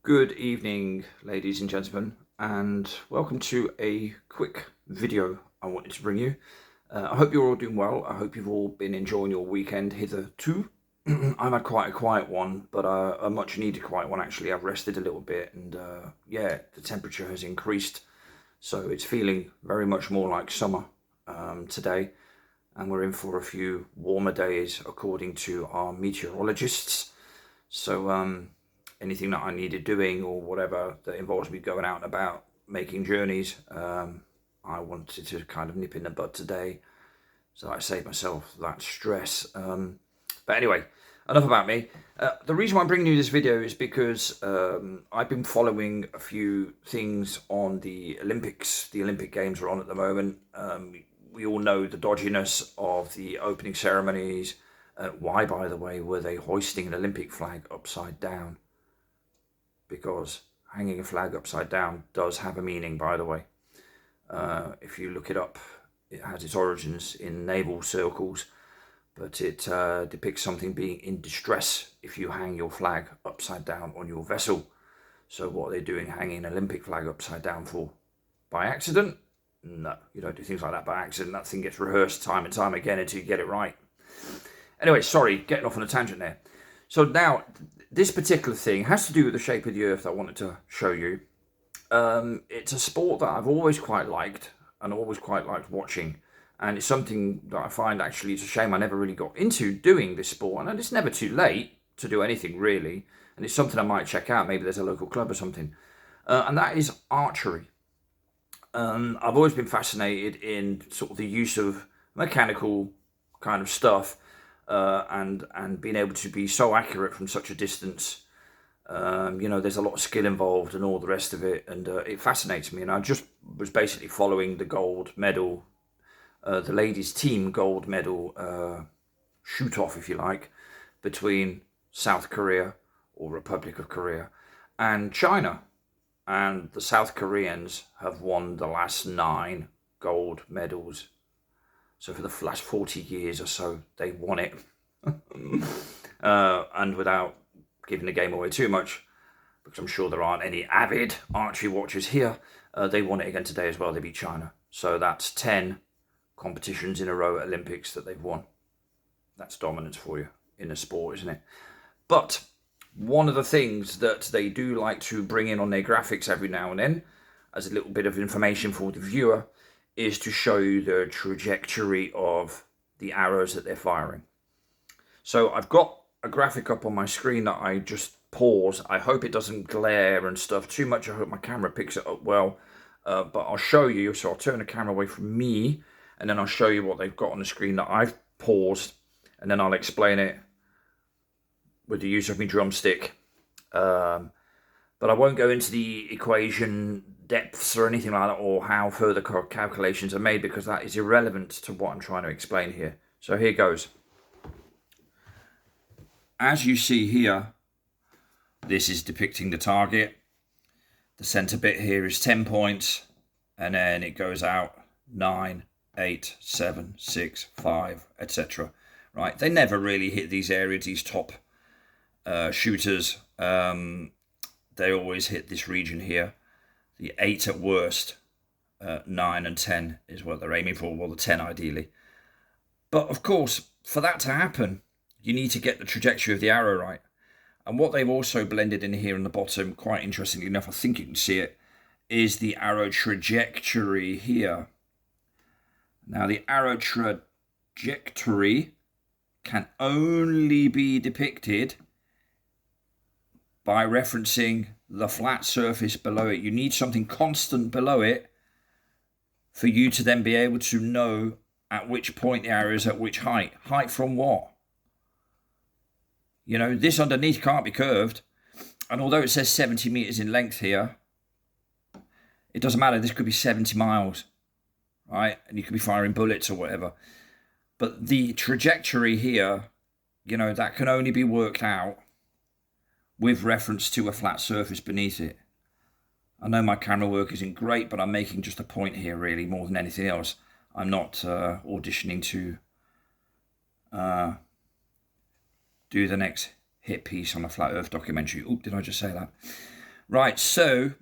Good evening, ladies and gentlemen, and welcome to a quick video I wanted to bring you. I hope you're all doing well. I hope you've all been enjoying your weekend hitherto. I've had quite a quiet one, but a much needed quiet one actually. I've rested a little bit and yeah, the temperature has increased. So it's feeling very much more like summer today. And we're in for a few warmer days according to our meteorologists. So anything that I needed doing or whatever that involves me going out and about making journeys, I wanted to kind of nip in the bud today so I save myself that stress. But anyway, enough about me. The reason why I'm bringing you this video is because I've been following a few things on the Olympics. The Olympic Games are on at the moment. We all know the dodginess of the opening ceremonies. Why, by the way, were they hoisting an Olympic flag upside down? Because hanging a flag upside down does have a meaning, by the way. If you look it up, it has its origins in naval circles, but it depicts something being in distress if you hang your flag upside down on your vessel. So what are they doing hanging an Olympic flag upside down for? By accident? No, you don't do things like that by accident. That thing gets rehearsed time and time again until you get it right. Anyway, sorry, getting off on a tangent there. So now, this particular thing has to do with the shape of the Earth I wanted to show you. It's a sport that I've always quite liked and always quite liked watching. And it's something that I find actually it's a shame I never really got into doing this sport. And it's never too late to do anything really. And it's something I might check out. Maybe there's a local club or something. And that is archery. I've always been fascinated in sort of the use of mechanical kind of stuff and being able to be so accurate from such a distance. There's a lot of skill involved and all the rest of it, and it fascinates me. And I just was basically following the gold medal, the ladies' team gold medal shoot-off, if you like, between South Korea or Republic of Korea and China. And the South Koreans have won the last 9 gold medals. So for the last 40 years or so, they won it. And without giving the game away too much, because I'm sure there aren't any avid archery watchers here, they won it again today as well. They beat China. So that's 10 competitions in a row at Olympics that they've won. That's dominance for you in a sport, isn't it? But one of the things that they do like to bring in on their graphics every now and then, as a little bit of information for the viewer, is to show you the trajectory of the arrows that they're firing. So I've got a graphic up on my screen that I just pause. I hope it doesn't glare and stuff too much. I hope my camera picks it up well. But I'll show you. So I'll turn the camera away from me, and then I'll show you what they've got on the screen that I've paused, and then I'll explain it with the use of my drumstick. But I won't go into the equation depths or anything like that, or how further calculations are made, because that is irrelevant to what I'm trying to explain here. So here goes. As you see here, this is depicting the target. The center bit here is 10 points, and then it goes out 9, 8, 7, 6, 5, etc. Right? They never really hit these areas, these top shooters. They always hit this region here. The 8 at worst, 9 and 10 is what they're aiming for, well, the 10 ideally. But of course, for that to happen, you need to get the trajectory of the arrow right. And what they've also blended in here in the bottom, quite interestingly enough, I think you can see it, is the arrow trajectory here. Now, the arrow trajectory can only be depicted by referencing the flat surface below it. You need something constant below it for you to then be able to know at which point the arrow is at which height. Height from what? You know, this underneath can't be curved. And although it says 70 meters in length here, it doesn't matter. This could be 70 miles, right? And you could be firing bullets or whatever. But the trajectory here, you know, that can only be worked out with reference to a flat surface beneath it. I know my camera work isn't great, but I'm making just a point here really more than anything else. I'm not auditioning to do the next hit piece on a flat earth documentary. Oop, did I just say that? Right, so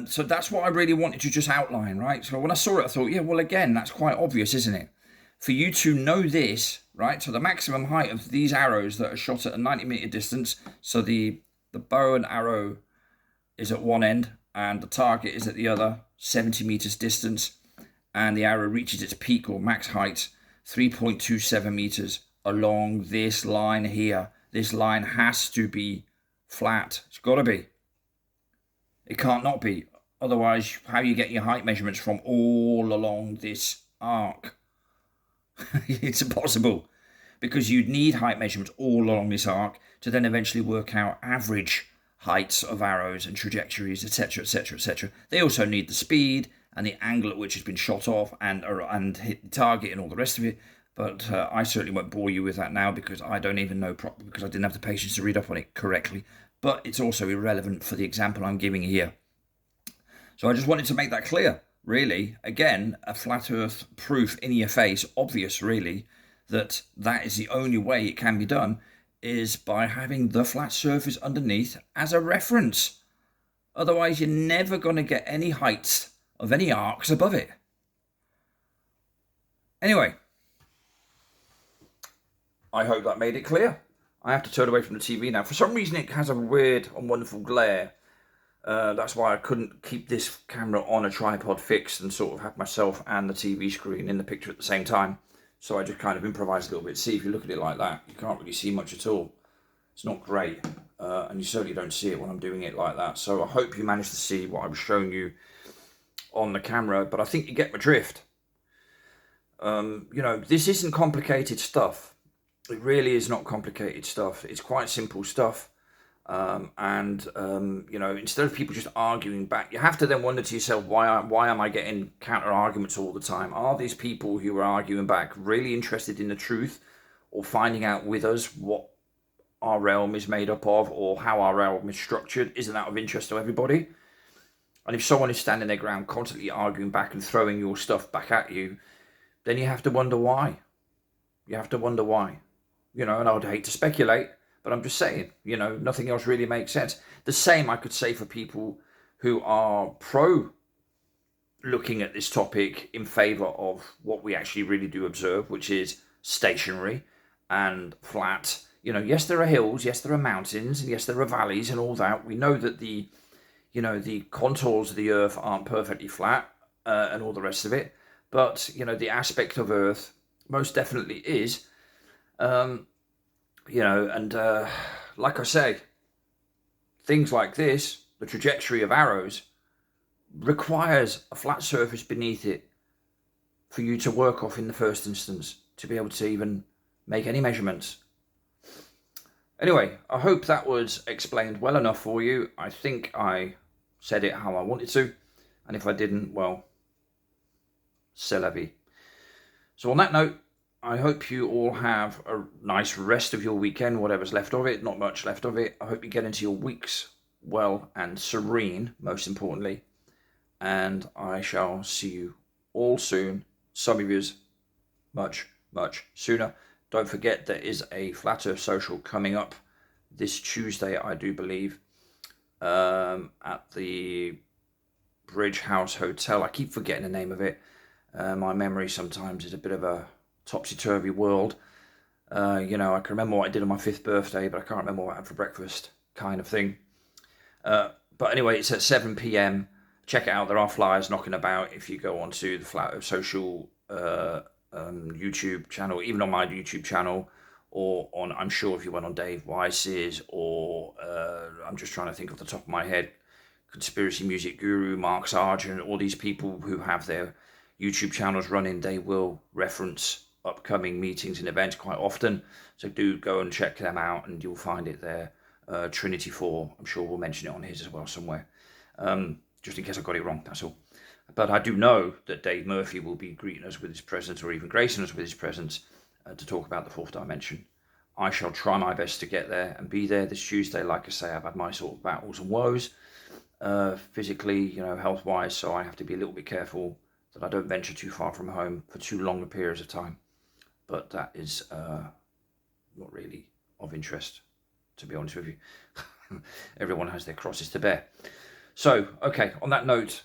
so that's what I really wanted to just outline, right? So when I saw it, I thought, yeah, well, again, that's quite obvious, isn't it? For you to know this, right? So the maximum height of these arrows that are shot at a 90-meter distance, so the bow and arrow is at one end and the target is at the other, 70 meters distance, and the arrow reaches its peak or max height, 3.27 meters along this line here. This line has to be flat. It's got to be. It can't not be. Otherwise, how are you getting your height measurements from all along this arc? It's impossible, because you'd need height measurements all along this arc to then eventually work out average heights of arrows and trajectories, etc., etc., etc. They also need the speed and the angle at which it's been shot off and hit the target and all the rest of it. But I certainly won't bore you with that now, because I don't even know properly, because I didn't have the patience to read up on it correctly. But it's also irrelevant for the example I'm giving here. So I just wanted to make that clear, really. Again, a flat earth proof in your face, obvious really, that is the only way it can be done, is by having the flat surface underneath as a reference. Otherwise, you're never going to get any heights of any arcs above it. Anyway, I hope that made it clear. I have to turn away from the TV now. For some reason, it has a weird and wonderful glare. That's why I couldn't keep this camera on a tripod fixed and sort of have myself and the TV screen in the picture at the same time. So I just kind of improvised a little bit. See, if you look at it like that, you can't really see much at all. It's not great. And you certainly don't see it when I'm doing it like that. So I hope you managed to see what I was showing you on the camera. But I think you get my drift. You know, this isn't complicated stuff. It really is not complicated stuff. It's quite simple stuff. You know, instead of people just arguing back, you have to then wonder to yourself, why am I getting counter arguments all the time? Are these people who are arguing back really interested in the truth, or finding out with us what our realm is made up of, or how our realm is structured? Isn't that of interest to everybody? And if someone is standing their ground, constantly arguing back and throwing your stuff back at you, then you have to wonder why. You have to wonder why. You know, and I would hate to speculate, but I'm just saying, you know, nothing else really makes sense. The same I could say for people who are pro looking at this topic in favour of what we actually really do observe, which is stationary and flat. You know, yes, there are hills, yes, there are mountains, and yes, there are valleys and all that. We know that the contours of the earth aren't perfectly flat and all the rest of it. But, you know, the aspect of earth most definitely is. You know, and like I say, things like this, the trajectory of arrows, requires a flat surface beneath it for you to work off in the first instance, to be able to even make any measurements. Anyway, I hope that was explained well enough for you. I think I said it how I wanted to, and if I didn't, well, c'est la vie. So on that note, I hope you all have a nice rest of your weekend, whatever's left of it, not much left of it. I hope you get into your weeks well and serene, most importantly. And I shall see you all soon. Some of yous much, much sooner. Don't forget, there is a Flat Earth Social coming up this Tuesday, I do believe, at the Bridge House Hotel. I keep forgetting the name of it. My memory sometimes is a bit of a topsy-turvy world. You know, I can remember what I did on my 5th birthday, but I can't remember what I had for breakfast, kind of thing. But anyway, it's at 7 p.m. Check it out. There are flyers knocking about if you go onto the Flat Earth Social YouTube channel, even on my YouTube channel, or on, I'm sure if you went on Dave Weiss's, or I'm just trying to think off the top of my head, Conspiracy Music Guru, Mark Sargent, all these people who have their YouTube channels running, they will reference upcoming meetings and events quite often. So do go and check them out, and you'll find it there. Trinity 4, I'm sure we'll mention it on his as well somewhere. Just in case I got it wrong, that's all. But I do know that Dave Murphy will be greeting us with his presence, or even gracing us with his presence, to talk about the 4th dimension. I shall try my best to get there and be there this Tuesday. Like I say, I've had my sort of battles and woes, physically, you know, health-wise, so I have to be a little bit careful that I don't venture too far from home for too long a periods of time. But that is not really of interest, to be honest with you. Everyone has their crosses to bear. So, okay, on that note,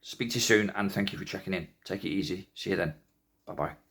speak to you soon, and thank you for checking in. Take it easy. See you then. Bye-bye.